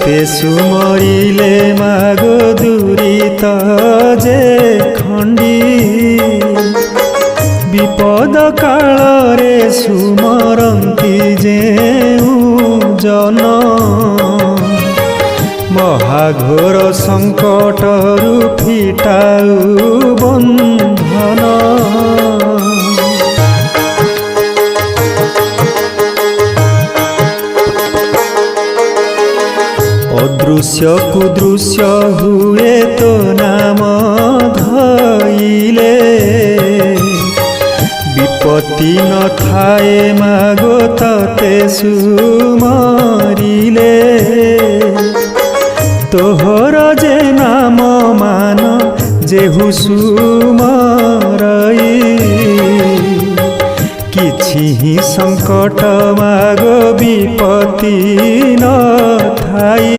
तोते सुमरिले मागो दूरित जे खंडी विपद कालरे सुमरंती जेउ जन महाघोर संकटरु फिटाउ बंधन अदृश्य कुदृश्य हुए तो नाम धइले विपत्ति न थाए मागो तते सुमरिले तोहर जे नाम मान जेहु सुमरई किछि ही संकट मागो विपत्ति न थाई।